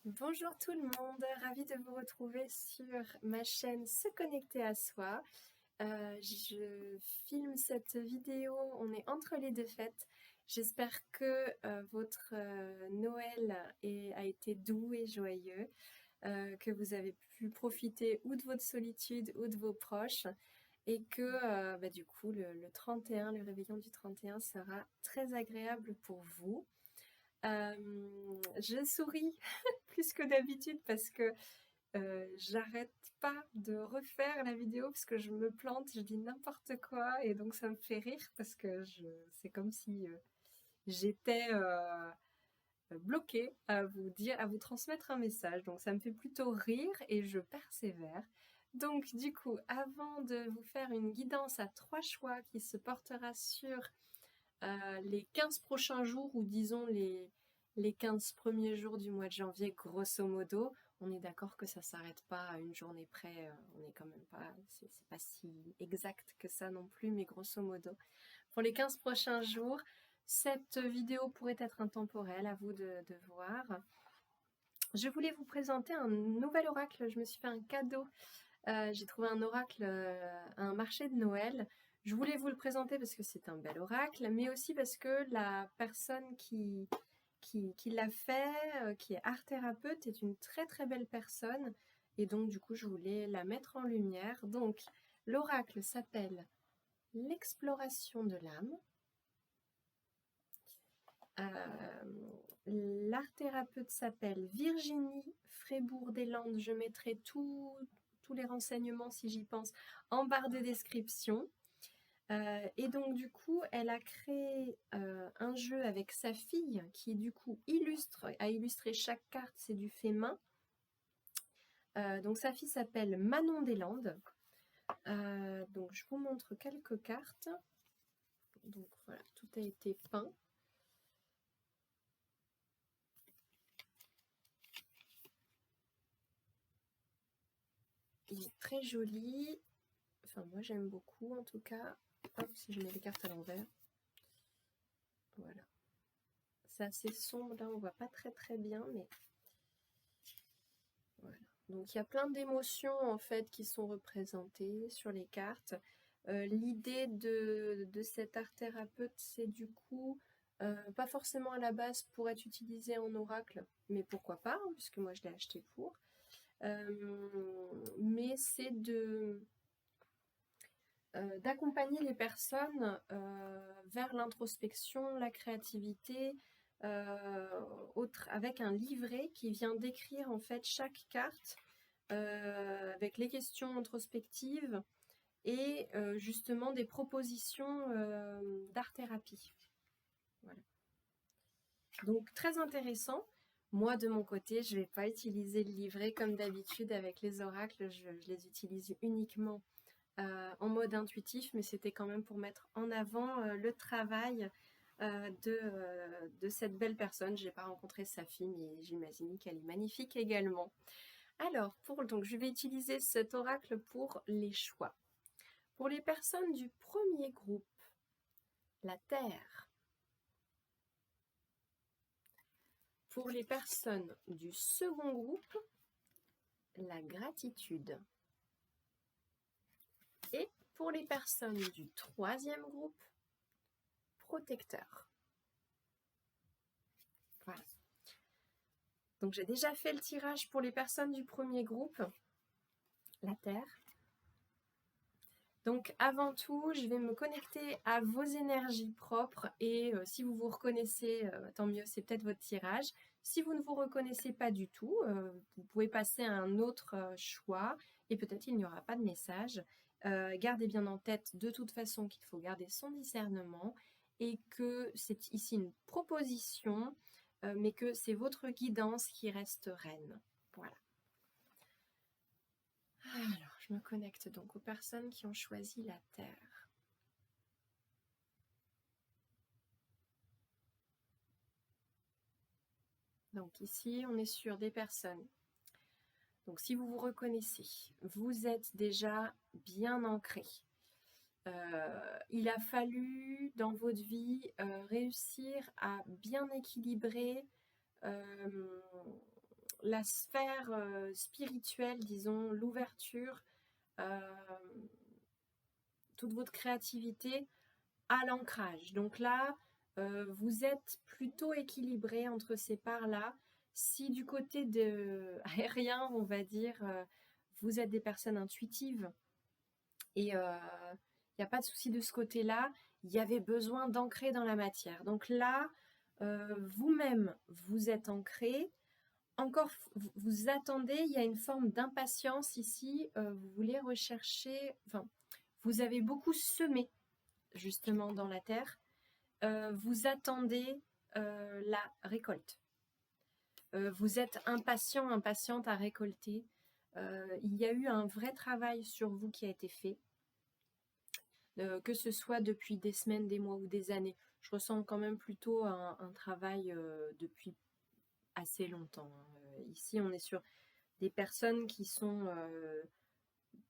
Bonjour tout le monde, ravie de vous retrouver sur ma chaîne Se Connecter à Soi. Je filme cette vidéo, on est entre les deux fêtes. J'espère que votre Noël a été doux et joyeux, que vous avez pu profiter ou de votre solitude ou de vos proches et que du coup le 31, le réveillon du 31 sera très agréable pour vous. Je souris plus que d'habitude parce que j'arrête pas de refaire la vidéo parce que je me plante, je dis n'importe quoi et donc ça me fait rire parce que c'est comme si j'étais bloquée à vous dire, à vous transmettre un message. Donc ça me fait plutôt rire et je persévère. Donc du coup, avant de vous faire une guidance à 3 choix qui se portera sur les 15 prochains jours ou disons les 15 premiers jours du mois de janvier, grosso modo, on est d'accord que ça s'arrête pas à une journée près, on est quand même pas, c'est pas si exact que ça non plus, mais grosso modo. Pour les 15 prochains jours, cette vidéo pourrait être intemporelle, à vous de voir. Je voulais vous présenter un nouvel oracle, je me suis fait un cadeau. J'ai trouvé un oracle à un marché de Noël. Je voulais vous le présenter parce que c'est un bel oracle, mais aussi parce que la personne qui l'a fait, qui est art thérapeute, est une très très belle personne. Et donc du coup, je voulais la mettre en lumière. Donc, l'oracle s'appelle l'exploration de l'âme. L'art thérapeute s'appelle Virginie Frébourg-des-Landes. Je mettrai tous les renseignements, si j'y pense, en barre de description. Et donc du coup, elle a créé un jeu avec sa fille qui du coup a illustré chaque carte, c'est du fait main. Donc sa fille s'appelle Manon Deslandes. Donc je vous montre quelques cartes. Donc voilà, tout a été peint. Il est très joli. Enfin moi j'aime beaucoup en tout cas. Hop, si je mets les cartes à l'envers. Voilà. C'est assez sombre là, on voit pas très très bien, mais voilà. Donc il y a plein d'émotions en fait qui sont représentées sur les cartes. L'idée de cet art thérapeute, c'est du coup pas forcément à la base pour être utilisé en oracle, mais pourquoi pas, hein, puisque moi je l'ai acheté pour. Mais c'est d'accompagner les personnes vers l'introspection, la créativité, avec un livret qui vient décrire en fait chaque carte avec les questions introspectives et justement des propositions d'art-thérapie. Voilà. Donc très intéressant. Moi de mon côté, je ne vais pas utiliser le livret comme d'habitude avec les oracles, je les utilise uniquement en mode intuitif, mais c'était quand même pour mettre en avant le travail de cette belle personne. Je n'ai pas rencontré sa fille, mais j'imagine qu'elle est magnifique également. Alors, donc, je vais utiliser cet oracle pour les choix. Pour les personnes du premier groupe, la Terre. Pour les personnes du second groupe, la gratitude. Et pour les personnes du troisième groupe, protecteur. Voilà. Donc j'ai déjà fait le tirage pour les personnes du premier groupe, la Terre. Donc avant tout, je vais me connecter à vos énergies propres et si vous vous reconnaissez, tant mieux, c'est peut-être votre tirage. Si vous ne vous reconnaissez pas du tout, vous pouvez passer à un autre choix et peut-être il n'y aura pas de message. Gardez bien en tête de toute façon qu'il faut garder son discernement et que c'est ici une proposition, mais que c'est votre guidance qui reste reine. Voilà. Alors, je me connecte donc aux personnes qui ont choisi la Terre. Donc ici, on est sur des personnes. Donc si vous vous reconnaissez, vous êtes déjà bien ancré. Il a fallu dans votre vie réussir à bien équilibrer la sphère spirituelle, disons, l'ouverture, toute votre créativité à l'ancrage. Donc là, vous êtes plutôt équilibré entre ces parts-là. Si du côté aérien, on va dire, vous êtes des personnes intuitives et il n'y a pas de souci de ce côté-là, il y avait besoin d'ancrer dans la matière. Donc là, vous-même, vous êtes ancré. Encore, vous attendez, il y a une forme d'impatience ici, vous voulez rechercher, enfin, vous avez beaucoup semé justement dans la terre, vous attendez la récolte. Vous êtes impatient, impatiente à récolter. Il y a eu un vrai travail sur vous qui a été fait, que ce soit depuis des semaines, des mois ou des années. Je ressens quand même plutôt un travail depuis assez longtemps. Ici, on est sur des personnes qui sont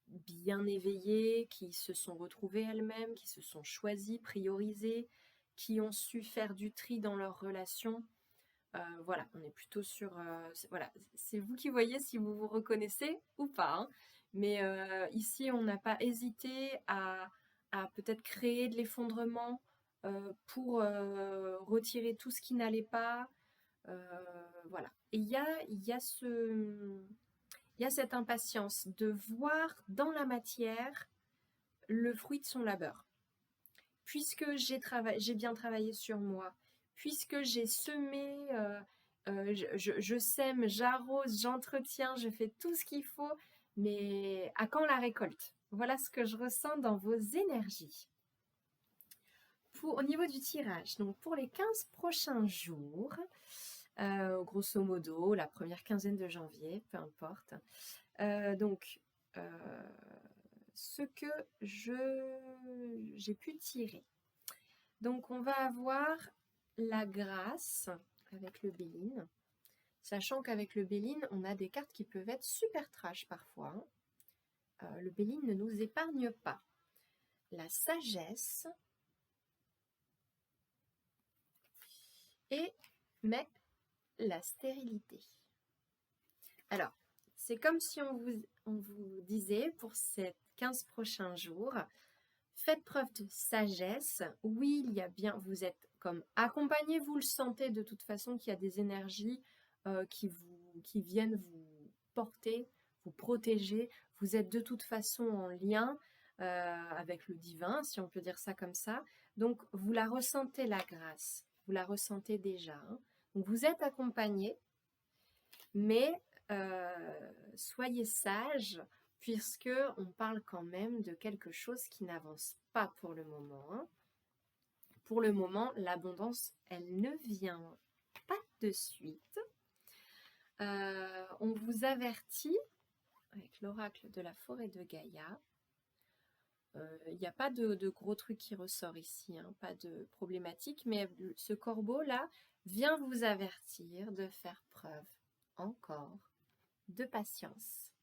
bien éveillées, qui se sont retrouvées elles-mêmes, qui se sont choisies, priorisées, qui ont su faire du tri dans leurs relations. Voilà, on est plutôt sur... voilà, c'est vous qui voyez si vous vous reconnaissez ou pas. Hein. Mais ici, on n'a pas hésité à peut-être créer de l'effondrement pour retirer tout ce qui n'allait pas. Voilà. Et il y a cette impatience de voir dans la matière le fruit de son labeur. Puisque j'ai bien travaillé sur moi, puisque j'ai semé, je sème, j'arrose, j'entretiens, je fais tout ce qu'il faut, mais à quand la récolte? Voilà ce que je ressens dans vos énergies. Au niveau du tirage, donc pour les 15 prochains jours, grosso modo, la première quinzaine de janvier, peu importe. Ce que j'ai pu tirer. Donc, on va avoir la grâce avec le Béline. Sachant qu'avec le Béline, on a des cartes qui peuvent être super trash parfois. Le Béline ne nous épargne pas. La sagesse. Mais la stérilité. Alors, c'est comme si on vous disait pour ces 15 prochains jours, faites preuve de sagesse. Oui, il y a bien, vous êtes comme accompagné, vous le sentez de toute façon qu'il y a des énergies qui viennent vous porter, vous protéger. Vous êtes de toute façon en lien avec le divin, si on peut dire ça comme ça. Donc, vous la ressentez, la grâce. Vous la ressentez déjà. Hein. Donc, vous êtes accompagné, mais soyez sage, puisque on parle quand même de quelque chose qui n'avance pas pour le moment. Hein. Pour le moment, l'abondance, elle ne vient pas de suite. On vous avertit, avec l'oracle de la forêt de Gaïa, il n'y a pas de gros truc qui ressort ici, hein, pas de problématique, mais ce corbeau-là vient vous avertir de faire preuve encore de patience.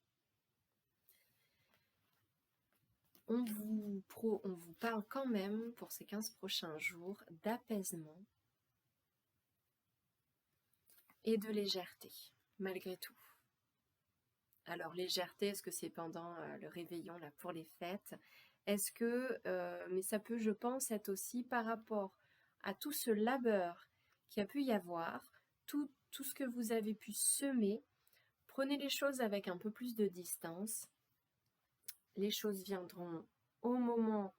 On vous parle quand même pour ces 15 prochains jours d'apaisement et de légèreté, malgré tout. Alors légèreté, est-ce que c'est pendant le réveillon là pour les fêtes? Est-ce que, mais ça peut, je pense, être aussi par rapport à tout ce labeur qu'il y a pu y avoir, tout ce que vous avez pu semer. Prenez les choses avec un peu plus de distance. Les choses viendront au moment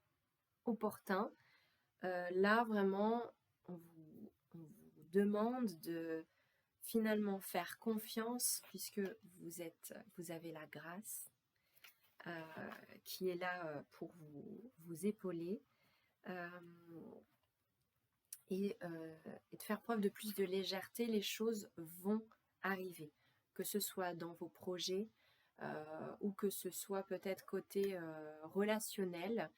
opportun. Là, vraiment, on vous demande de finalement faire confiance puisque vous avez la grâce qui est là pour vous épauler et de faire preuve de plus de légèreté. Les choses vont arriver, que ce soit dans vos projets ou que ce soit peut-être côté relationnel,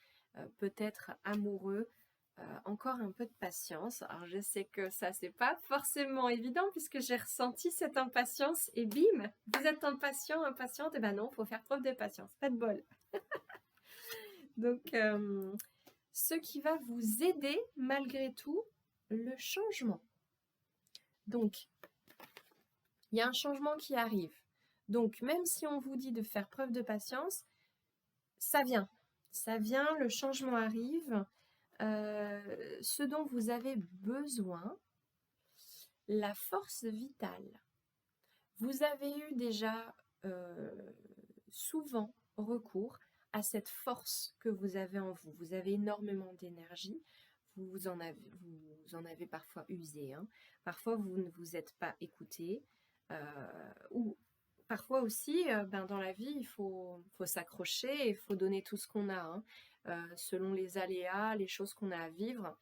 peut-être amoureux. Encore un peu de patience. Alors je sais que ça c'est pas forcément évident puisque j'ai ressenti cette impatience et bim, vous êtes impatient, impatiente, et ben non, faut faire preuve de patience, pas de bol. Donc ce qui va vous aider malgré tout, le changement. Donc il y a un changement qui arrive. Donc, même si on vous dit de faire preuve de patience, ça vient. Ça vient, le changement arrive. Ce dont vous avez besoin, la force vitale. Vous avez eu déjà souvent recours à cette force que vous avez en vous. Vous avez énormément d'énergie, vous en avez parfois usé, hein. Parfois vous ne vous êtes pas écouté, ou parfois aussi, dans la vie, il faut s'accrocher, il faut donner tout ce qu'on a, hein. Selon les aléas, les choses qu'on a à vivre.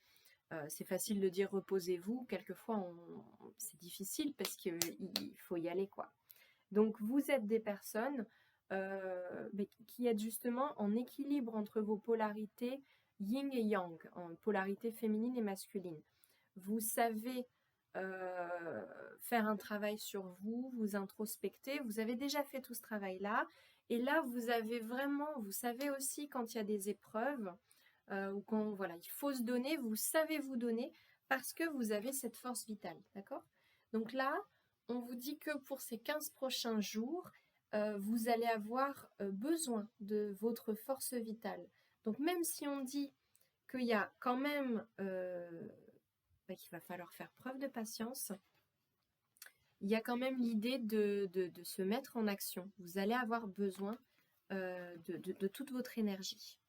C'est facile de dire reposez-vous, quelquefois c'est difficile parce qu'il faut y aller, quoi. Donc vous êtes des personnes qui êtes justement en équilibre entre vos polarités yin et yang, en polarité féminine et masculine. Vous savez faire un travail sur vous, vous introspecter, vous avez déjà fait tout ce travail-là, et là vous savez aussi quand il y a des épreuves, ou quand voilà, il faut se donner, vous savez vous donner parce que vous avez cette force vitale, d'accord? Donc là, on vous dit que pour ces 15 prochains jours, vous allez avoir besoin de votre force vitale. Donc même si on dit qu'il y a quand même qu'il va falloir faire preuve de patience, il y a quand même l'idée de se mettre en action. Vous allez avoir besoin de toute votre énergie.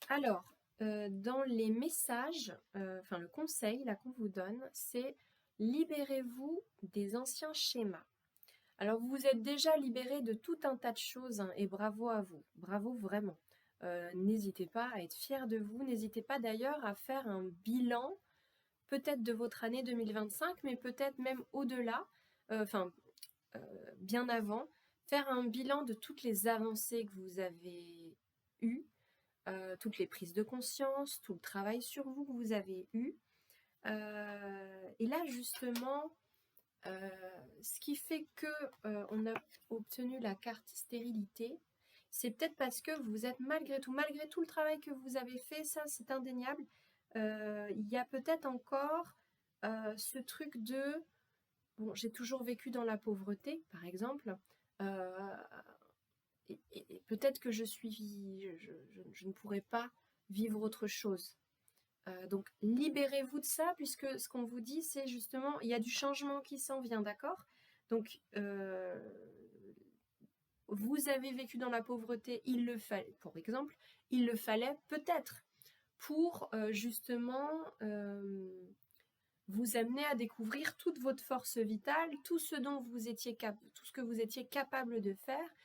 Alors, dans les messages, le conseil là qu'on vous donne, c'est libérez-vous des anciens schémas. Alors, vous vous êtes déjà libéré de tout un tas de choses, hein, et bravo à vous, bravo vraiment. N'hésitez pas à être fiers de vous, n'hésitez pas d'ailleurs à faire un bilan, peut-être de votre année 2025, mais peut-être même au-delà, bien avant, faire un bilan de toutes les avancées que vous avez eues, toutes les prises de conscience, tout le travail sur vous que vous avez eu. Et là, justement, ce qui fait que on a obtenu la carte stérilité, c'est peut-être parce que vous êtes malgré tout le travail que vous avez fait, ça c'est indéniable, il y a peut-être encore ce truc de bon, j'ai toujours vécu dans la pauvreté, par exemple, et peut-être que je ne pourrais pas vivre autre chose. Donc libérez-vous de ça, puisque ce qu'on vous dit, c'est justement, il y a du changement qui s'en vient, d'accord? Donc vous avez vécu dans la pauvreté, il le fallait, pour exemple, il le fallait peut-être pour justement vous amener à découvrir toute votre force vitale, tout ce que vous étiez capable de faire,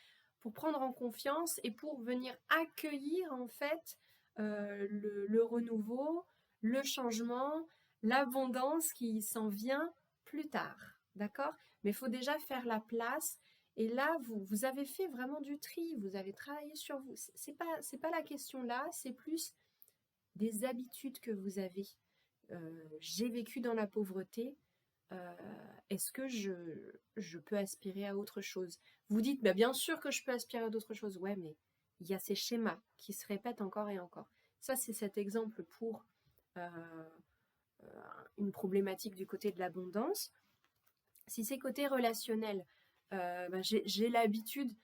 pour prendre en confiance et pour venir accueillir en fait le renouveau, le changement, l'abondance qui s'en vient plus tard, d'accord? Mais il faut déjà faire la place. Et là, vous avez fait vraiment du tri, vous avez travaillé sur vous. C'est pas la question là, c'est plus des habitudes que vous avez. J'ai vécu dans la pauvreté. Est-ce que je peux aspirer à autre chose? Vous dites, bah, bien sûr que je peux aspirer à d'autres choses. Ouais, mais il y a ces schémas qui se répètent encore et encore. Ça, c'est cet exemple pour une problématique du côté de l'abondance. Si c'est côté relationnel, j'ai l'habitude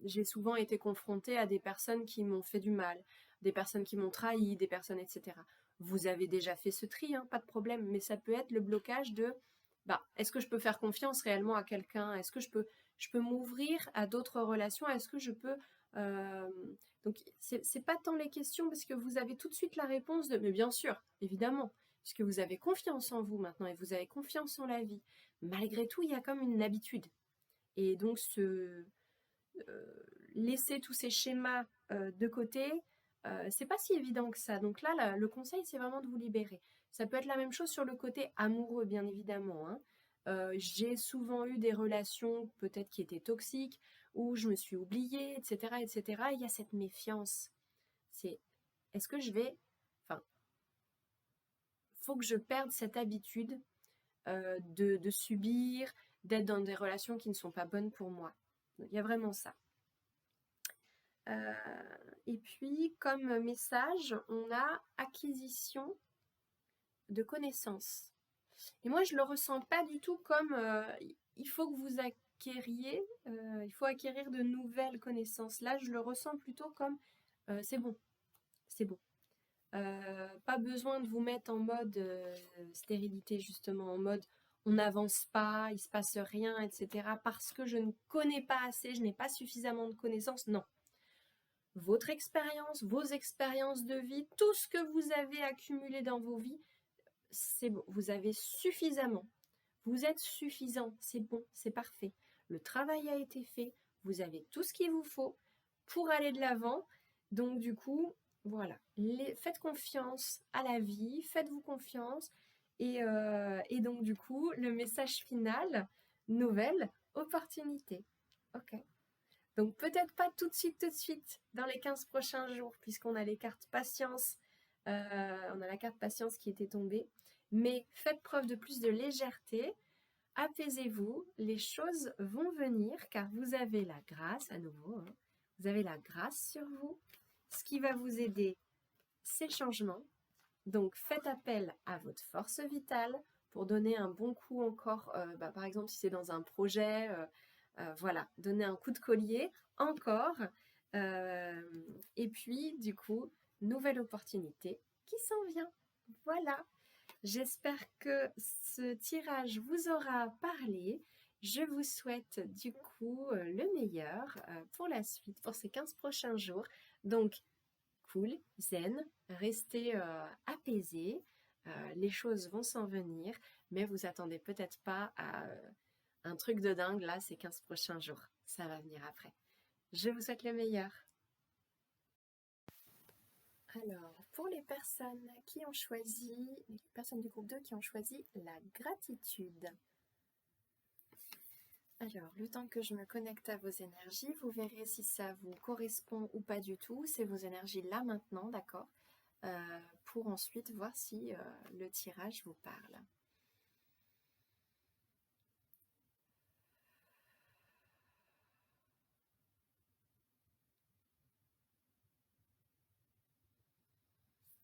j'ai souvent été confrontée à des personnes qui m'ont fait du mal, des personnes qui m'ont trahi, des personnes, etc. Vous avez déjà fait ce tri, hein, pas de problème, mais ça peut être le blocage de est-ce que je peux faire confiance réellement à quelqu'un? Est-ce que je peux m'ouvrir à d'autres relations? Est-ce que je peux donc c'est pas tant les questions, parce que vous avez tout de suite la réponse de mais bien sûr, évidemment, puisque vous avez confiance en vous maintenant et vous avez confiance en la vie. Malgré tout, il y a comme une habitude. Et donc laisser tous ces schémas de côté, c'est pas si évident que ça. Donc là, le conseil, c'est vraiment de vous libérer. Ça peut être la même chose sur le côté amoureux, bien évidemment, hein. J'ai souvent eu des relations peut-être qui étaient toxiques, où je me suis oubliée, etc., etc. Il y a cette méfiance. Est-ce que faut que je perde cette habitude de subir, d'être dans des relations qui ne sont pas bonnes pour moi. Il y a vraiment ça. Et puis, comme message, on a acquisition de connaissances. Et moi, je ne le ressens pas du tout comme il faut que vous acquériez, il faut acquérir de nouvelles connaissances. Là, je le ressens plutôt comme c'est bon, c'est bon. Pas besoin de vous mettre en mode stérilité, justement, en mode on n'avance pas, il se passe rien, etc. Parce que je ne connais pas assez, je n'ai pas suffisamment de connaissances. Non. Votre expérience, vos expériences de vie, tout ce que vous avez accumulé dans vos vies, c'est bon. Vous avez suffisamment. Vous êtes suffisant. C'est bon, c'est parfait. Le travail a été fait. Vous avez tout ce qu'il vous faut pour aller de l'avant. Donc du coup, voilà. Faites confiance à la vie. Faites-vous confiance. Et donc du coup, le message final, nouvelle opportunité. Ok. Donc peut-être pas tout de suite, dans les 15 prochains jours, puisqu'on a les cartes patience, on a la carte patience qui était tombée, mais faites preuve de plus de légèreté, apaisez-vous, les choses vont venir, car vous avez la grâce, à nouveau, hein, vous avez la grâce sur vous. Ce qui va vous aider, c'est le changement. Donc faites appel à votre force vitale pour donner un bon coup encore, par exemple si c'est dans un projet, voilà, donner un coup de collier encore. Et puis, du coup, nouvelle opportunité qui s'en vient. Voilà. J'espère que ce tirage vous aura parlé. Je vous souhaite du coup le meilleur pour la suite, pour ces 15 prochains jours. Donc, cool, zen, restez apaisé. Les choses vont s'en venir, mais vous attendez peut-être pas à un truc de dingue là ces 15 prochains jours. Ça va venir après. Je vous souhaite le meilleur. Alors, pour les personnes qui ont choisi, les personnes du groupe 2 qui ont choisi la gratitude. Alors, le temps que je me connecte à vos énergies, vous verrez si ça vous correspond ou pas du tout. C'est vos énergies là maintenant, d'accord, pour ensuite voir si le tirage vous parle.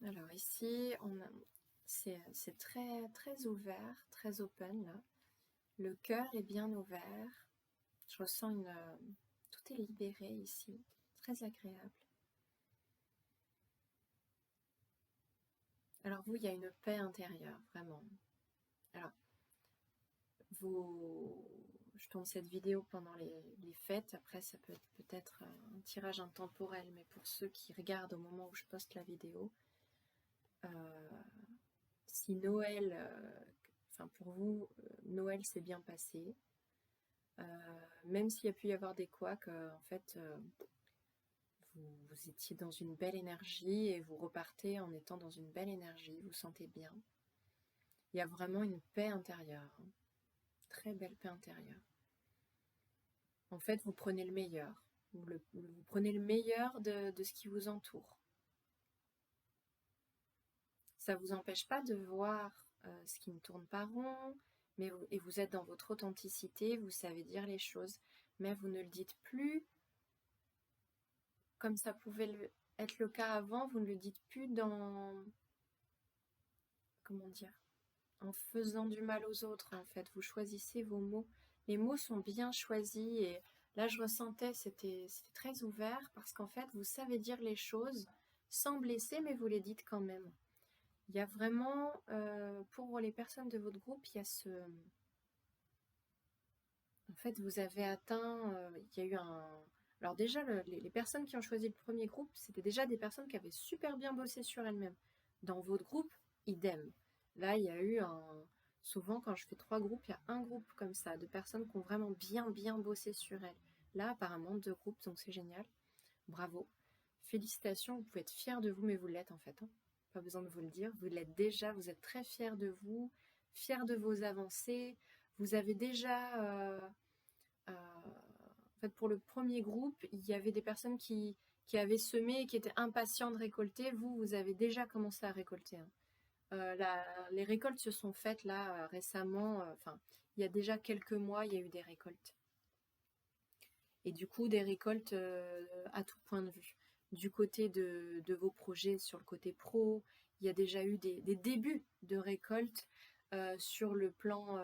Alors ici, c'est très, très ouvert, très open là. Le cœur est bien ouvert. Je ressens tout est libéré ici, très agréable. Alors vous, il y a une paix intérieure, vraiment. Alors, je tourne cette vidéo pendant les fêtes. Après, ça peut être peut-être un tirage intemporel, mais pour ceux qui regardent au moment où je poste la vidéo, si Noël, pour vous, Noël s'est bien passé, même s'il y a pu y avoir des couacs, en fait, vous étiez dans une belle énergie et vous repartez en étant dans une belle énergie, vous sentez bien. Il y a vraiment une paix intérieure, hein. Très belle paix intérieure. En fait, vous prenez le meilleur. Vous prenez le meilleur de ce qui vous entoure. Ça ne vous empêche pas de voir ce qui ne tourne pas rond, et vous êtes dans votre authenticité, vous savez dire les choses, mais vous ne le dites plus comme ça pouvait être le cas avant, vous ne le dites plus dans... Comment dire ? En faisant du mal aux autres, en fait. Vous choisissez vos mots. Les mots sont bien choisis, et là, je ressentais, c'était très ouvert, parce qu'en fait, vous savez dire les choses sans blesser, mais vous les dites quand même. Il y a vraiment, pour les personnes de votre groupe, il y a ce... En fait, vous avez atteint, il y a eu un... Alors déjà, les personnes qui ont choisi le premier groupe, c'était déjà des personnes qui avaient super bien bossé sur elles-mêmes. Dans votre groupe, idem. Là, il y a eu un... Souvent, quand je fais 3 groupes, il y a un groupe comme ça, de personnes qui ont vraiment bien bossé sur elles. Là, apparemment, 2 groupes, donc c'est génial. Bravo. Félicitations, vous pouvez être fiers de vous, mais vous l'êtes en fait, hein. Pas besoin de vous le dire, vous l'êtes déjà, vous êtes très fiers de vous, fiers de vos avancées. Vous avez déjà... en fait, pour le premier groupe, il y avait des personnes qui avaient semé et qui étaient impatients de récolter. Vous avez déjà commencé à récolter, hein. Les récoltes se sont faites là récemment. Il y a déjà quelques mois, il y a eu des récoltes. Et du coup, des récoltes à tout point de vue. Du côté de vos projets sur le côté pro, il y a déjà eu des débuts de récolte sur le plan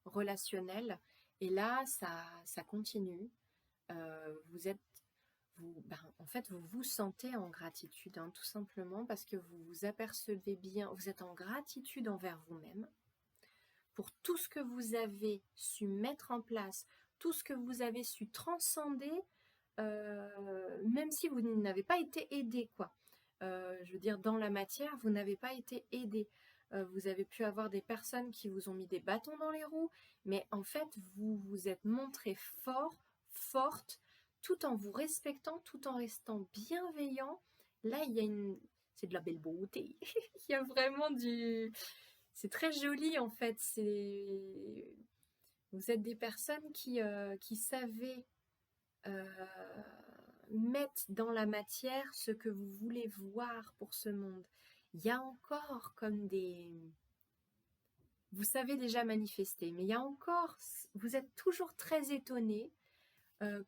relationnel. Et là, ça continue. Vous êtes, en fait, vous vous sentez en gratitude, hein, tout simplement parce que vous vous apercevez bien, vous êtes en gratitude envers vous-même pour tout ce que vous avez su mettre en place, tout ce que vous avez su transcender, même si vous n'avez pas été aidé, quoi. Je veux dire, dans la matière, vous n'avez pas été aidé. Vous avez pu avoir des personnes qui vous ont mis des bâtons dans les roues, mais en fait, vous vous êtes montré fort, forte, tout en vous respectant, tout en restant bienveillant. Là, c'est de la belle beauté. Il y a vraiment c'est très joli, en fait. Vous êtes des personnes qui savaient mettre dans la matière ce que vous voulez voir pour ce monde. Il y a encore comme vous savez déjà manifester, mais il y a encore, vous êtes toujours très étonné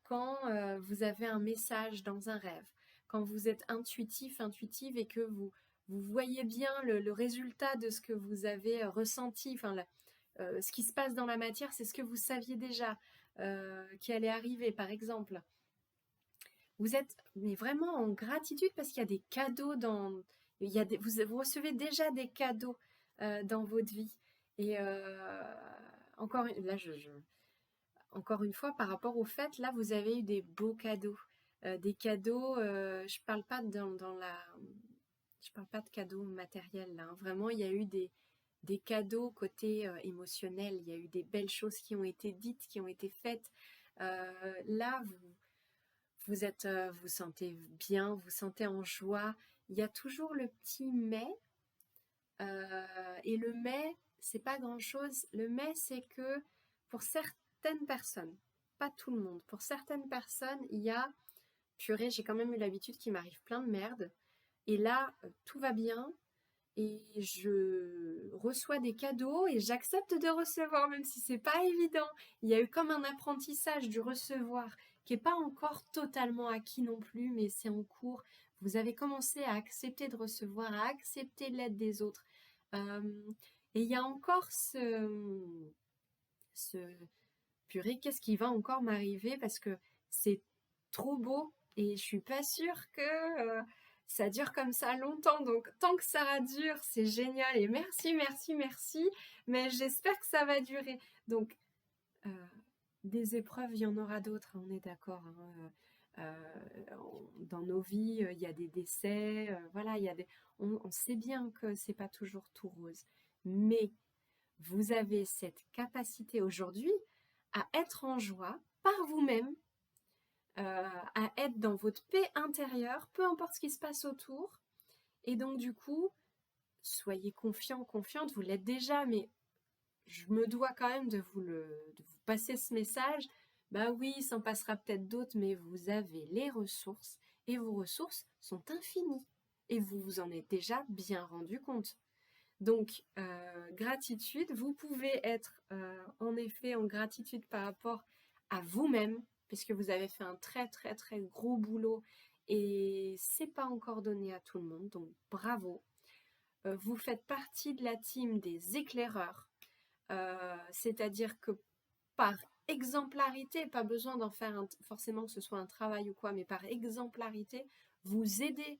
quand vous avez un message dans un rêve, quand vous êtes intuitive et que vous voyez bien le résultat de ce que vous avez ressenti, enfin ce qui se passe dans la matière, c'est ce que vous saviez déjà qui allait arriver, par exemple. Vous êtes mais vraiment en gratitude parce qu'il y a des cadeaux vous recevez déjà des cadeaux dans votre vie. Et encore une fois, par rapport au fait, là, vous avez eu des beaux cadeaux. Des cadeaux, je parle pas je parle pas de cadeaux matériels, là, hein. Vraiment, il y a eu des cadeaux côté émotionnel. Il y a eu des belles choses qui ont été dites, qui ont été faites. Là, vous sentez bien, vous sentez en joie. Il y a toujours le petit mais. Et le mais, c'est pas grand-chose. Le mais, c'est que pour certaines personnes, pas tout le monde, pour certaines personnes, il y a, purée, j'ai quand même eu l'habitude qu'il m'arrive plein de merde. Et là, tout va bien. Et je reçois des cadeaux et j'accepte de recevoir, même si c'est pas évident. Il y a eu comme un apprentissage du recevoir qui n'est pas encore totalement acquis non plus, mais c'est en cours. Vous avez commencé à accepter de recevoir, à accepter l'aide des autres. Et il y a encore purée, qu'est-ce qui va encore m'arriver parce que c'est trop beau et je suis pas sûre que ça dure comme ça longtemps. Donc tant que ça dure, c'est génial et merci, merci, merci. Mais j'espère que ça va durer. Donc des épreuves, il y en aura d'autres, hein, on est d'accord, hein. Dans nos vies, il y a des décès, voilà, on sait bien que c'est pas toujours tout rose, mais vous avez cette capacité aujourd'hui à être en joie par vous-même, à être dans votre paix intérieure, peu importe ce qui se passe autour, et donc du coup, soyez confiant, confiante, vous l'êtes déjà, mais je me dois quand même de vous passer ce message. Bah oui, il s'en passera peut-être d'autres, mais vous avez les ressources et vos ressources sont infinies et vous vous en êtes déjà bien rendu compte. Donc, gratitude, vous pouvez être en effet en gratitude par rapport à vous-même, puisque vous avez fait un très très très gros boulot et c'est pas encore donné à tout le monde, donc bravo. Vous faites partie de la team des éclaireurs. C'est-à-dire que par exemplarité, pas besoin d'en faire forcément que ce soit un travail ou quoi, mais par exemplarité, vous aidez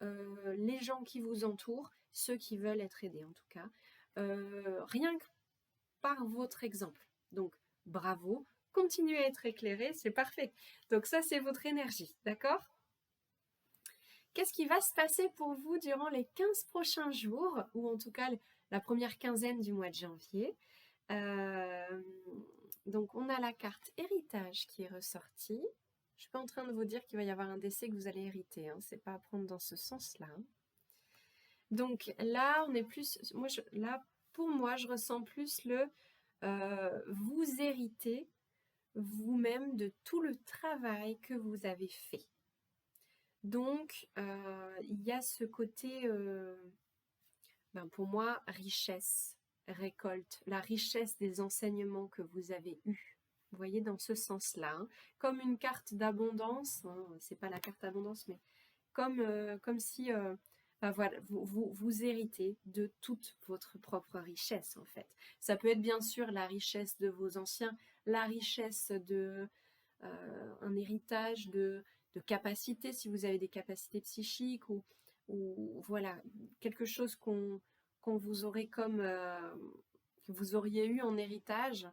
les gens qui vous entourent, ceux qui veulent être aidés en tout cas, rien que par votre exemple. Donc bravo, continuez à être éclairé, c'est parfait. Donc ça c'est votre énergie, d'accord ? Qu'est-ce qui va se passer pour vous durant les 15 prochains jours, ou en tout cas la première quinzaine du mois de janvier ? Donc on a la carte héritage qui est ressortie. Je suis pas en train de vous dire qu'il va y avoir un décès que vous allez hériter, hein. C'est pas à prendre dans ce sens-là. Donc là, on est plus, pour moi, je ressens plus vous héritez vous-même de tout le travail que vous avez fait. Donc il y a ce côté, pour moi, richesse, récolte, la richesse des enseignements que vous avez eus. Vous voyez, dans ce sens-là, hein, comme une carte d'abondance, hein, c'est pas la carte d'abondance, mais comme si Voilà, vous héritez de toute votre propre richesse en fait. Ça peut être bien sûr la richesse de vos anciens, la richesse de un héritage de capacités, si vous avez des capacités psychiques ou voilà, quelque chose qu'on vous aurait comme que vous auriez eu en héritage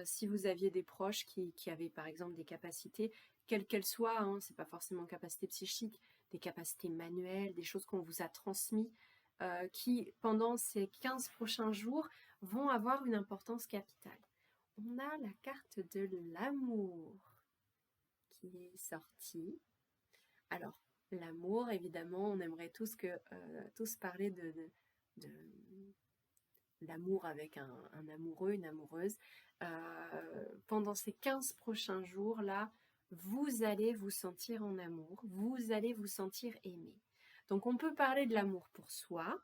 si vous aviez des proches qui avaient par exemple des capacités, quelles qu'elles soient, hein, c'est pas forcément capacité psychique, des capacités manuelles, des choses qu'on vous a transmises, qui pendant ces 15 prochains jours vont avoir une importance capitale. On a la carte de l'amour qui est sortie. Alors, l'amour, évidemment, on aimerait tous parler de l'amour avec un amoureux, une amoureuse. Pendant ces 15 prochains jours-là, vous allez vous sentir en amour, vous allez vous sentir aimé. Donc, on peut parler de l'amour pour soi,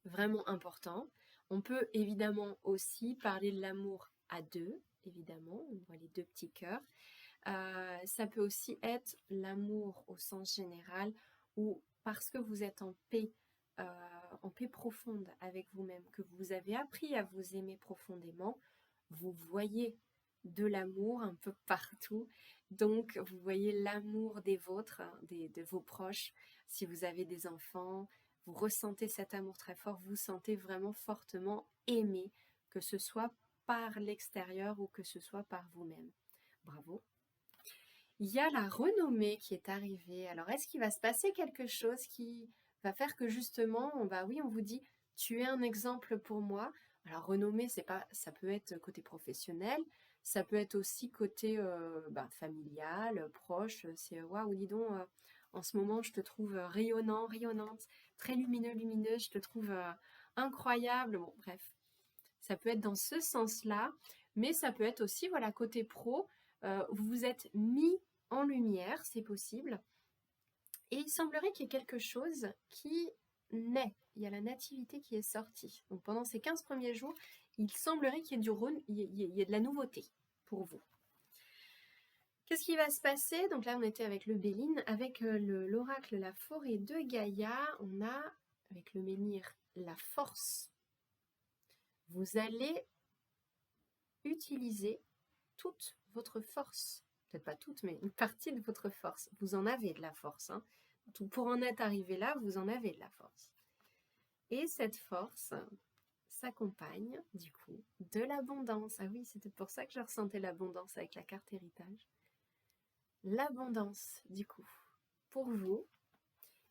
vraiment important. On peut évidemment aussi parler de l'amour à deux, évidemment, on voit les deux petits cœurs. Ça peut aussi être l'amour au sens général, ou parce que vous êtes en paix profonde avec vous-même, que vous avez appris à vous aimer profondément, vous voyez de l'amour un peu partout. Donc, vous voyez l'amour des vôtres, de vos proches. Si vous avez des enfants, vous ressentez cet amour très fort, vous sentez vraiment fortement aimé, que ce soit par l'extérieur ou que ce soit par vous-même. Bravo. Il y a la renommée qui est arrivée. Alors, est-ce qu'il va se passer quelque chose qui va faire que justement, on vous dit, tu es un exemple pour moi. Alors, renommée, ça peut être côté professionnel, ça peut être aussi côté familial, proche. C'est waouh, dis donc, en ce moment, je te trouve rayonnant, rayonnante, très lumineux, lumineuse, je te trouve incroyable. Bon, bref, ça peut être dans ce sens-là, mais ça peut être aussi, voilà, côté pro, vous vous êtes mis en lumière, c'est possible. Et il semblerait qu'il y ait quelque chose qui naît. Il y a la nativité qui est sortie. Donc pendant ces 15 premiers jours, il semblerait qu'il y ait il y ait de la nouveauté pour vous. Qu'est-ce qui va se passer? Donc là, on était avec le Béline, avec l'oracle La Forêt de Gaïa. On a, avec le menhir, la force. Vous allez utiliser toute votre force. Peut-être pas toute, mais une partie de votre force. Vous en avez de la force. Hein. Pour en être arrivé là, vous en avez de la force. Et cette force s'accompagne, du coup, de l'abondance. Ah oui, c'était pour ça que je ressentais l'abondance avec la carte héritage. L'abondance, du coup, pour vous,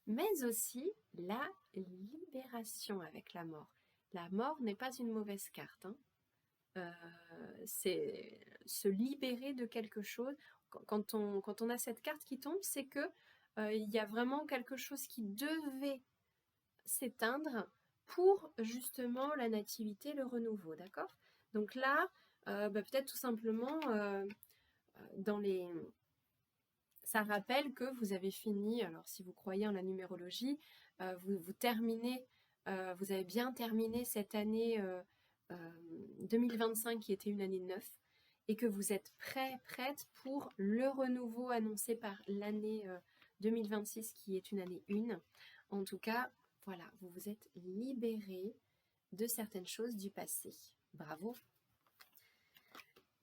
mais aussi la libération avec la mort. La mort n'est pas une mauvaise carte. Hein. C'est se libérer de quelque chose. Quand on a cette carte qui tombe, c'est que il y a vraiment quelque chose qui devait s'éteindre pour justement la nativité, le renouveau, d'accord? Donc là, peut-être tout simplement ça rappelle que vous avez fini, alors si vous croyez en la numérologie, vous terminez, vous avez bien terminé cette année 2025 qui était une année 9 et que vous êtes prête pour le renouveau annoncé par l'année 2026 qui est une année 1. En tout cas, voilà, vous vous êtes libéré de certaines choses du passé. Bravo.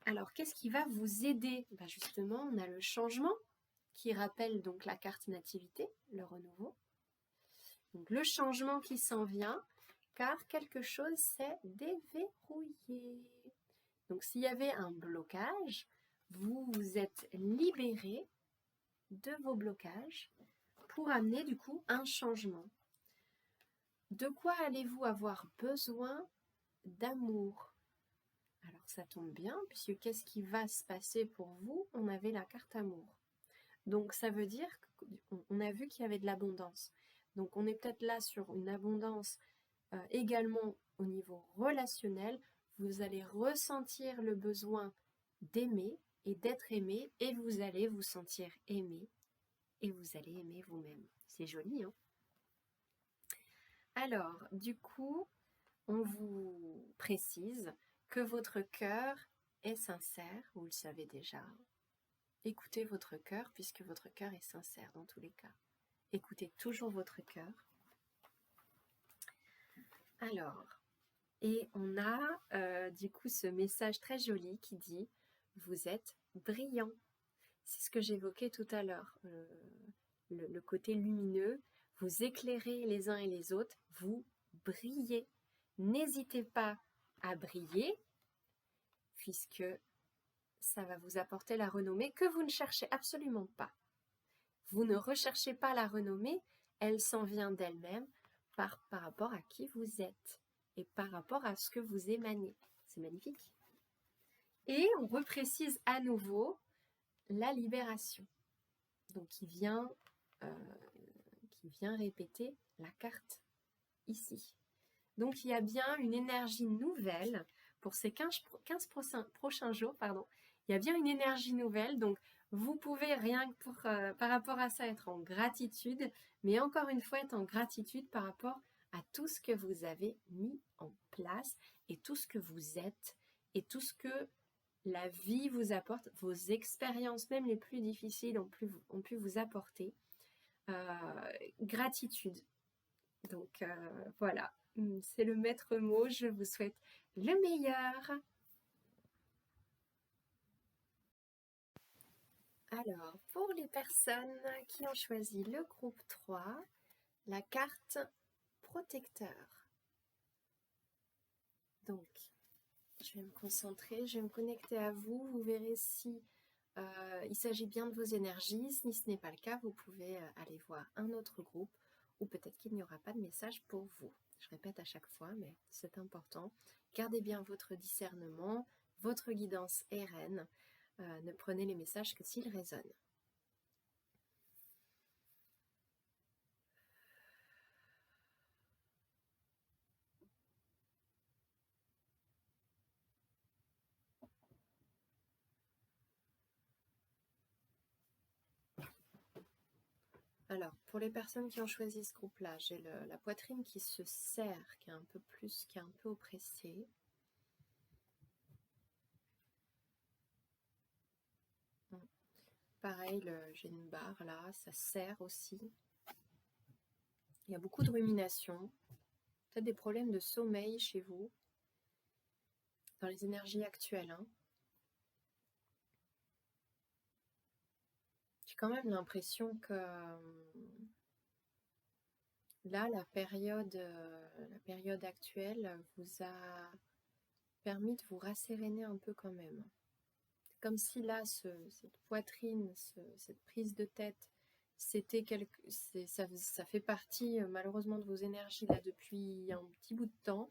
Alors, qu'est-ce qui va vous aider? Justement, on a le changement qui rappelle donc la carte nativité, le renouveau. Donc, le changement qui s'en vient, car quelque chose s'est déverrouillé. Donc, s'il y avait un blocage, vous vous êtes libéré de vos blocages pour amener du coup un changement. De quoi allez-vous avoir besoin? D'amour. Alors, ça tombe bien, puisque qu'est-ce qui va se passer pour vous? On avait la carte amour. Donc, ça veut dire qu'on a vu qu'il y avait de l'abondance. Donc, on est peut-être là sur une abondance également au niveau relationnel. Vous allez ressentir le besoin d'aimer et d'être aimé et vous allez vous sentir aimé et vous allez aimer vous-même. C'est joli, hein? Alors, du coup, on vous précise que votre cœur est sincère, vous le savez déjà. Écoutez votre cœur puisque votre cœur est sincère dans tous les cas. Écoutez toujours votre cœur. Alors, et on a du coup ce message très joli qui dit « Vous êtes brillant ». C'est ce que j'évoquais tout à l'heure, le côté lumineux. Vous éclairez les uns et les autres, vous brillez. N'hésitez pas à briller, puisque ça va vous apporter la renommée que vous ne cherchez absolument pas. Vous ne recherchez pas la renommée, elle s'en vient d'elle-même par rapport à qui vous êtes et par rapport à ce que vous émanez. C'est magnifique. Et on reprécise à nouveau la libération. Donc qui vient répéter la carte ici. Donc il y a bien une énergie nouvelle pour ces 15 prochains jours. Il y a bien une énergie nouvelle. Donc vous pouvez rien que par rapport à ça être en gratitude, mais encore une fois être en gratitude par rapport à tout ce que vous avez mis en place et tout ce que vous êtes et tout ce que la vie vous apporte, vos expériences même les plus difficiles ont pu vous apporter. Gratitude. Donc voilà, c'est le maître mot. Je vous souhaite le meilleur. Alors, pour les personnes qui ont choisi le groupe 3, la carte protecteur. Donc, je vais me concentrer, je vais me connecter à vous. Vous verrez si il s'agit bien de vos énergies. Si ce n'est pas le cas, vous pouvez aller voir un autre groupe ou peut-être qu'il n'y aura pas de message pour vous. Je répète à chaque fois, mais c'est important. Gardez bien votre discernement, votre guidance est reine. Ne prenez les messages que s'ils résonnent. Alors, pour les personnes qui ont choisi ce groupe-là, j'ai la poitrine qui se serre, qui est un peu oppressée. Pareil, j'ai une barre là, ça serre aussi. Il y a beaucoup de rumination, peut-être des problèmes de sommeil chez vous, dans les énergies actuelles. J'ai quand même l'impression que là, la période actuelle vous a permis de vous rasséréner un peu quand même. C'est comme si là, cette poitrine, cette prise de tête, ça fait partie malheureusement de vos énergies là depuis un petit bout de temps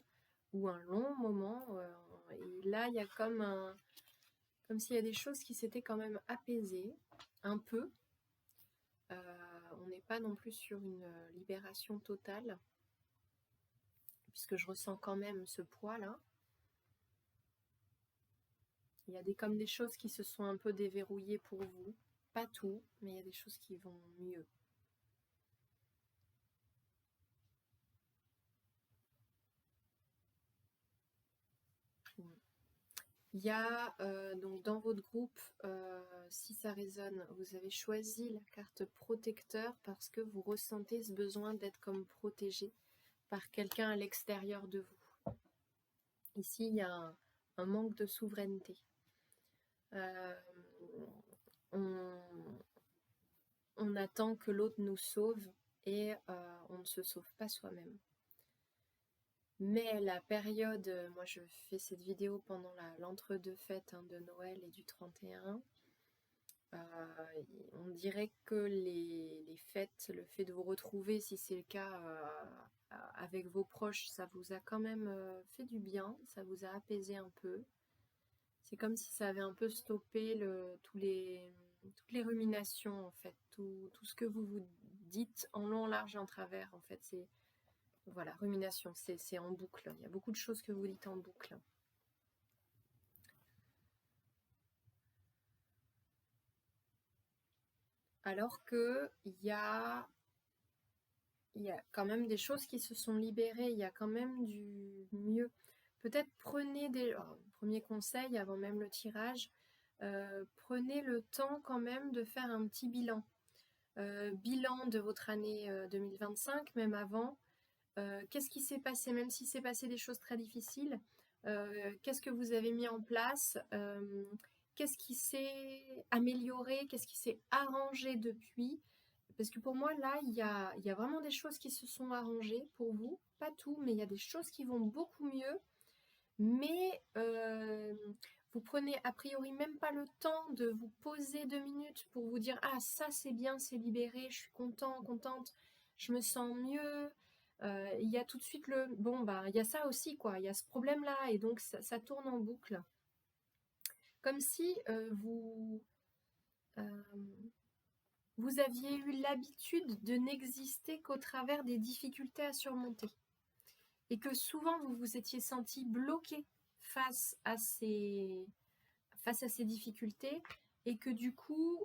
ou un long moment. Et là, il y a comme s'il y a des choses qui s'étaient quand même apaisées un peu. On n'est pas non plus sur une libération totale, puisque je ressens quand même ce poids-là. Il y a comme des choses qui se sont un peu déverrouillées pour vous. Pas tout, mais il y a des choses qui vont mieux. Il y a donc dans votre groupe, si ça résonne, vous avez choisi la carte protecteur parce que vous ressentez ce besoin d'être comme protégé par quelqu'un à l'extérieur de vous. Ici, il y a un manque de souveraineté. On attend que l'autre nous sauve et on ne se sauve pas soi-même. Mais la période, moi je fais cette vidéo pendant l'entre-deux-fêtes de Noël et du 31. On dirait que les fêtes, le fait de vous retrouver, si c'est le cas avec vos proches, ça vous a quand même fait du bien, ça vous a apaisé un peu. C'est comme si ça avait un peu stoppé toutes les ruminations en fait, tout ce que vous vous dites en long, large et en travers en fait, c'est voilà, rumination, c'est en boucle. Il y a beaucoup de choses que vous dites en boucle. Alors que il y a quand même des choses qui se sont libérées, il y a quand même du mieux. Peut-être prenez premier conseil avant même le tirage, prenez le temps quand même de faire un petit bilan. bilan de votre année 2025, même avant. Qu'est-ce qui s'est passé, même s'il s'est passé des choses très difficiles, qu'est-ce que vous avez mis en place, qu'est-ce qui s'est amélioré, qu'est-ce qui s'est arrangé depuis. Parce que pour moi, là, il y a vraiment des choses qui se sont arrangées pour vous. Pas tout, mais il y a des choses qui vont beaucoup mieux. Mais vous prenez a priori même pas le temps de vous poser 2 minutes pour vous dire ah ça c'est bien, c'est libéré, je suis content, contente, je me sens mieux. Il y a tout de suite le bon bah il y a ça aussi quoi, il y a ce problème là et donc ça tourne en boucle. Comme si euh, vous aviez eu l'habitude de n'exister qu'au travers des difficultés à surmonter et que souvent vous vous étiez senti bloqué face à ces difficultés et que du coup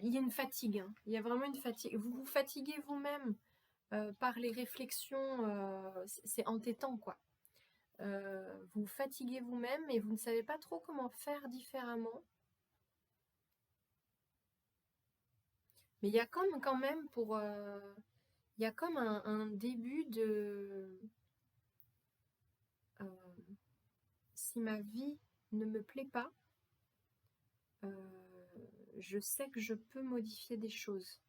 il y a une fatigue, hein. Il y a vraiment une fatigue, vous vous fatiguez vous-même par les réflexions, c'est entêtant quoi. Vous vous fatiguez vous-même et vous ne savez pas trop comment faire différemment. Mais il y a comme quand même pour il y a comme un début de si ma vie ne me plaît pas, je sais que je peux modifier des choses.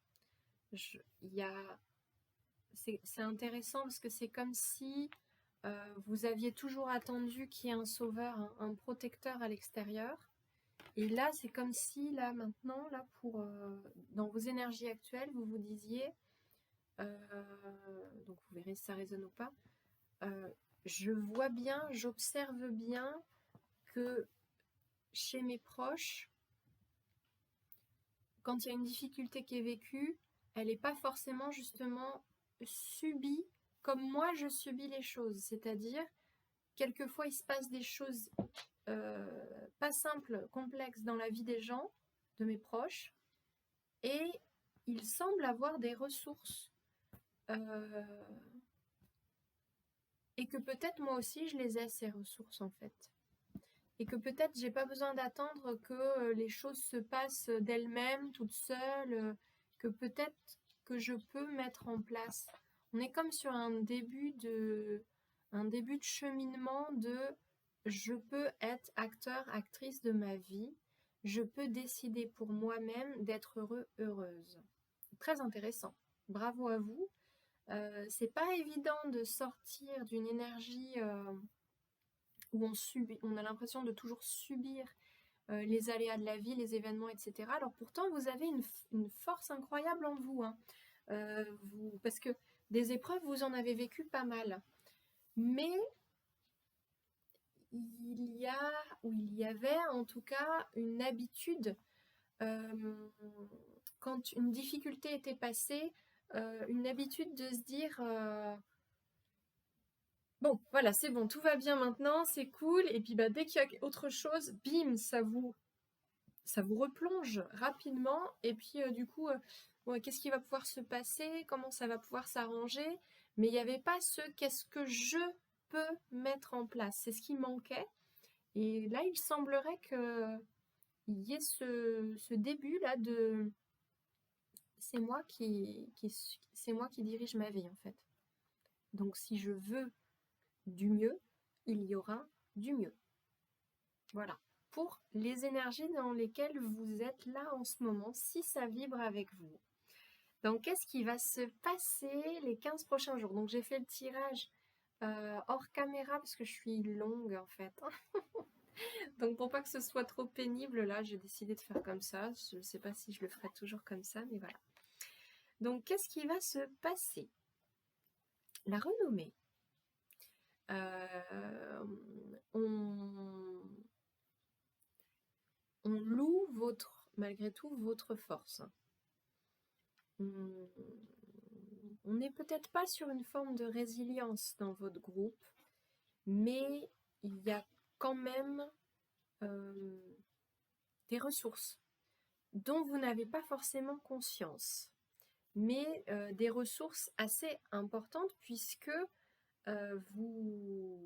C'est intéressant parce que c'est comme si vous aviez toujours attendu qu'il y ait un sauveur, un protecteur à l'extérieur. Et là, c'est comme si, là, maintenant, là, dans vos énergies actuelles, vous vous disiez, donc vous verrez si ça résonne ou pas, je vois bien, j'observe bien que chez mes proches, quand il y a une difficulté qui est vécue, elle n'est pas forcément justement subie comme moi je subis les choses. C'est-à-dire, quelquefois il se passe des choses pas simples, complexes dans la vie des gens, de mes proches, et ils semblent avoir des ressources. Et que peut-être moi aussi je les ai ces ressources en fait. Et que peut-être j'ai pas besoin d'attendre que les choses se passent d'elles-mêmes, toutes seules, que peut-être que je peux mettre en place. On est comme sur un début de cheminement de je peux être acteur, actrice de ma vie, je peux décider pour moi-même d'être heureux, heureuse. Très intéressant. Bravo à vous. C'est pas évident de sortir d'une énergie où on a l'impression de toujours subir les aléas de la vie, les événements, etc. Alors pourtant, vous avez une force incroyable en vous, hein. Parce que des épreuves, vous en avez vécu pas mal. Mais il y avait en tout cas une habitude, quand une difficulté était passée, une habitude de se dire bon, voilà, c'est bon, tout va bien maintenant, c'est cool. Et puis bah, dès qu'il y a autre chose, bim, ça vous replonge rapidement. Et puis du coup, ouais, qu'est-ce qui va pouvoir se passer? Comment ça va pouvoir s'arranger? Mais il n'y avait pas qu'est-ce que je peux mettre en place. C'est ce qui manquait. Et là, il semblerait qu'il y ait ce début-là de... C'est moi c'est moi qui dirige ma vie, en fait. Donc si je veux du mieux, il y aura du mieux. Voilà. Pour les énergies dans lesquelles vous êtes là en ce moment, si ça vibre avec vous. Donc, qu'est-ce qui va se passer les 15 prochains jours? Donc, j'ai fait le tirage hors caméra parce que je suis longue en fait. Donc, pour pas que ce soit trop pénible, là, j'ai décidé de faire comme ça. Je ne sais pas si je le ferai toujours comme ça, mais voilà. Donc, qu'est-ce qui va se passer? La renommée. On loue malgré tout votre force. On n'est peut-être pas sur une forme de résilience dans votre groupe, mais il y a quand même des ressources dont vous n'avez pas forcément conscience, mais des ressources assez importantes puisque vous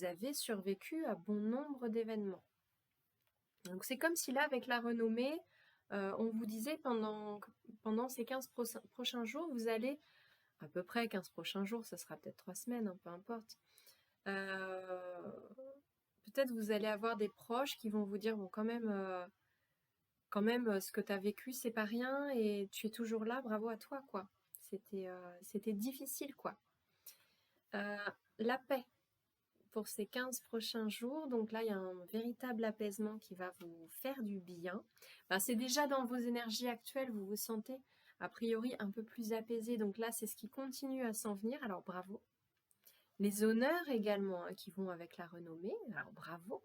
avez survécu à bon nombre d'événements. Donc c'est comme si là, avec la renommée, on vous disait pendant ces 15 prochains jours, vous allez, à peu près 15 prochains jours, ça sera peut-être 3 semaines, hein, peu importe. Peut-être vous allez avoir des proches qui vont vous dire, bon, quand même, ce que tu as vécu, c'est pas rien et tu es toujours là, bravo à toi, quoi. C'était difficile, quoi. La paix pour ces 15 prochains jours, donc là, il y a un véritable apaisement qui va vous faire du bien. C'est déjà dans vos énergies actuelles, vous vous sentez a priori un peu plus apaisé, donc là, c'est ce qui continue à s'en venir, alors bravo. Les honneurs également, hein, qui vont avec la renommée, alors bravo.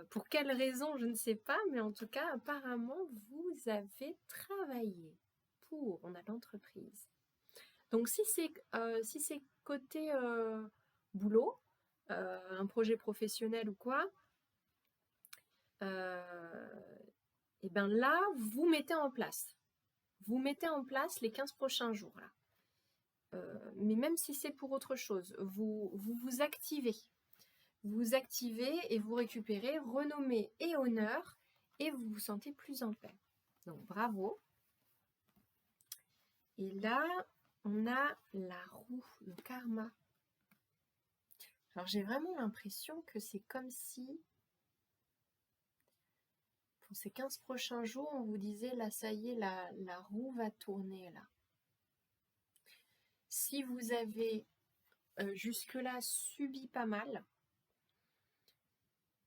Pour quelle raison, je ne sais pas, mais en tout cas, apparemment, vous avez travaillé pour, on a l'entreprise. Donc, si c'est côté boulot, un projet professionnel ou quoi, et bien là, vous mettez en place. Vous mettez en place les 15 prochains jours, là. Mais même si c'est pour autre chose, vous activez. Vous activez et vous récupérez renommée et honneur et vous vous sentez plus en paix. Donc bravo. Et là, on a la roue, le karma. Alors j'ai vraiment l'impression que c'est comme si pour ces 15 prochains jours, on vous disait là, ça y est, la roue va tourner là. Si vous avez jusque-là subi pas mal,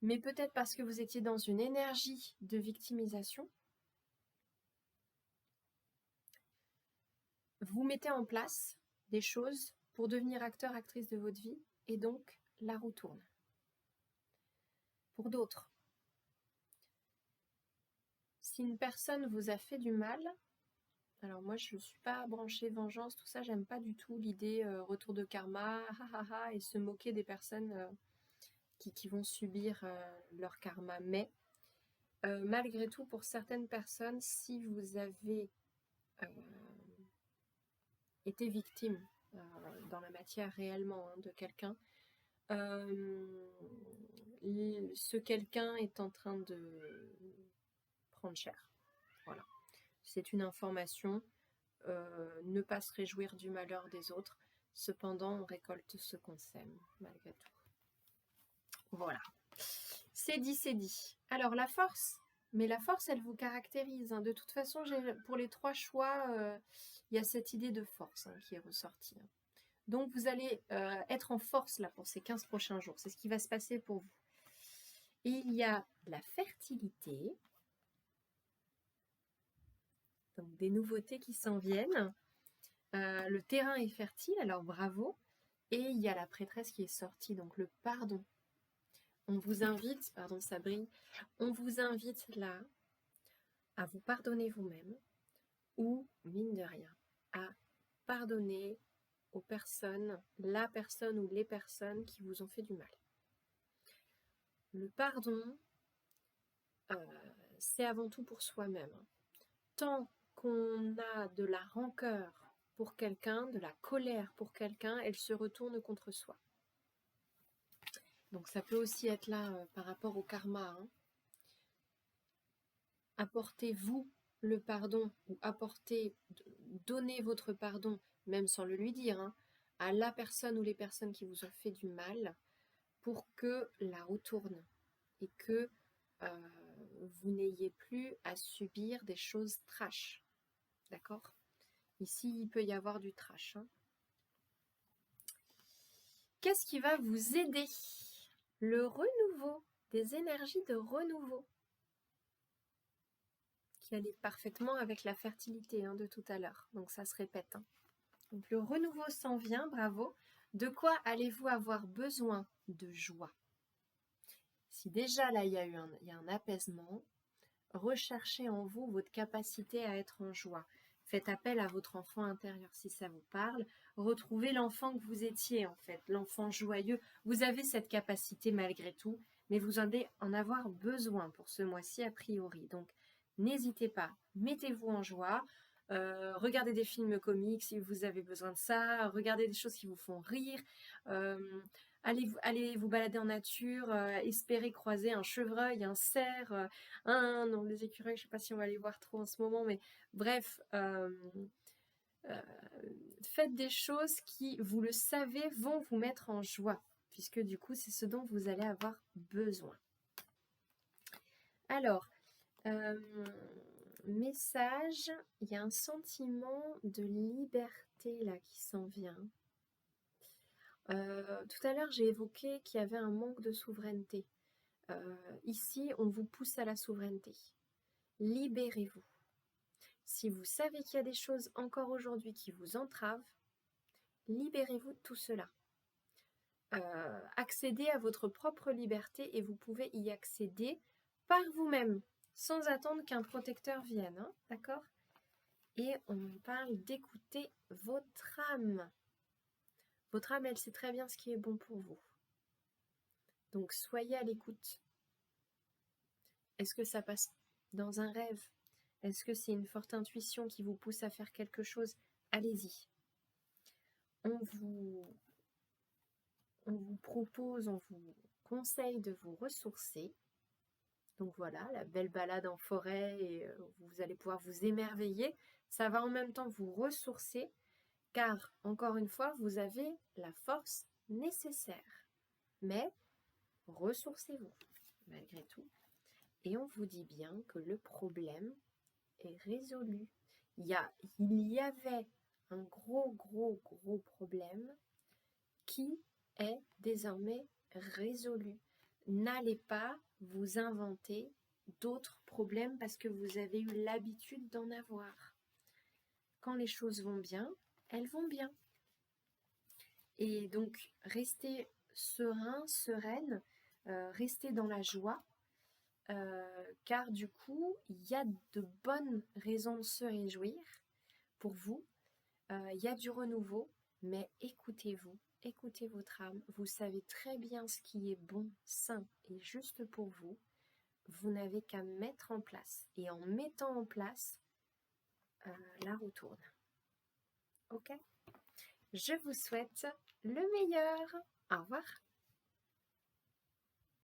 mais peut-être parce que vous étiez dans une énergie de victimisation, vous mettez en place des choses pour devenir acteur, actrice de votre vie, et donc la roue tourne. Pour d'autres, si une personne vous a fait du mal, alors moi je ne suis pas branchée vengeance, tout ça, j'aime pas du tout l'idée retour de karma, et se moquer des personnes qui vont subir leur karma. Mais malgré tout, pour certaines personnes, si vous avez été victime dans la matière réellement, hein, de quelqu'un, ce quelqu'un est en train de prendre cher. Voilà. C'est une information. Ne pas se réjouir du malheur des autres. Cependant, on récolte ce qu'on sème, malgré tout. Voilà. C'est dit, c'est dit. Alors, la force. Mais la force, elle vous caractérise, hein. De toute façon, pour les 3 choix, il y a cette idée de force, hein, qui est ressortie, hein. Donc, vous allez être en force là pour ces 15 prochains jours. C'est ce qui va se passer pour vous. Et il y a la fertilité. Donc, des nouveautés qui s'en viennent. Le terrain est fertile, alors bravo. Et il y a la prêtresse qui est sortie, donc le pardon. On vous invite, pardon, ça brille, on vous invite là à vous pardonner vous-même ou, mine de rien, à pardonner aux personnes, la personne ou les personnes qui vous ont fait du mal. Le pardon, c'est avant tout pour soi-même. Tant qu'on a de la rancœur pour quelqu'un, de la colère pour quelqu'un, elle se retourne contre soi. Donc ça peut aussi être là par rapport au karma, hein. Apportez-vous le pardon ou donnez votre pardon, même sans le lui dire, hein, à la personne ou les personnes qui vous ont fait du mal pour que la roue tourne et que vous n'ayez plus à subir des choses trash. D'accord ? Ici, il peut y avoir du trash, hein. Qu'est-ce qui va vous aider ? Le renouveau, des énergies de renouveau, qui allait parfaitement avec la fertilité, hein, de tout à l'heure. Donc ça se répète, hein. Donc le renouveau s'en vient, bravo. De quoi allez-vous avoir besoin ? De joie. Si déjà là il y a un apaisement, recherchez en vous votre capacité à être en joie. Faites appel à votre enfant intérieur si ça vous parle. Retrouvez l'enfant que vous étiez en fait, l'enfant joyeux. Vous avez cette capacité malgré tout, mais vous allez en avoir besoin pour ce mois-ci a priori. Donc n'hésitez pas, mettez-vous en joie. Regardez des films comiques si vous avez besoin de ça, regardez des choses qui vous font rire, allez vous balader en nature, espérez croiser un chevreuil, un cerf, non, les écureuils, je sais pas si on va les voir trop en ce moment, mais bref, faites des choses qui, vous le savez, vont vous mettre en joie, puisque du coup, c'est ce dont vous allez avoir besoin. Alors, message, il y a un sentiment de liberté là qui s'en vient. Tout à l'heure, j'ai évoqué qu'il y avait un manque de souveraineté. Ici, on vous pousse à la souveraineté. Libérez-vous. Si vous savez qu'il y a des choses encore aujourd'hui qui vous entravent, libérez-vous de tout cela. Accédez à votre propre liberté et vous pouvez y accéder par vous-même, sans attendre qu'un protecteur vienne, hein, d'accord? Et on parle d'écouter votre âme. Votre âme, elle sait très bien ce qui est bon pour vous. Donc soyez à l'écoute. Est-ce que ça passe dans un rêve? Est-ce que c'est une forte intuition qui vous pousse à faire quelque chose? Allez-y. On vous propose, on vous conseille de vous ressourcer. Donc voilà, la belle balade en forêt, et vous allez pouvoir vous émerveiller. Ça va en même temps vous ressourcer, car, encore une fois, vous avez la force nécessaire. Mais ressourcez-vous, malgré tout. Et on vous dit bien que le problème est résolu. Il y avait un gros problème qui est désormais résolu. N'allez pas vous inventer d'autres problèmes parce que vous avez eu l'habitude d'en avoir. Quand les choses vont bien, elles vont bien. Et donc, restez serein, sereine, restez dans la joie, car du coup, il y a de bonnes raisons de se réjouir pour vous. Il y a du renouveau, mais écoutez-vous, écoutez votre âme. Vous savez très bien ce qui est bon, sain et juste pour vous. Vous n'avez qu'à mettre en place. Et en mettant en place, la roue tourne. Ok ? Je vous souhaite le meilleur. Au revoir.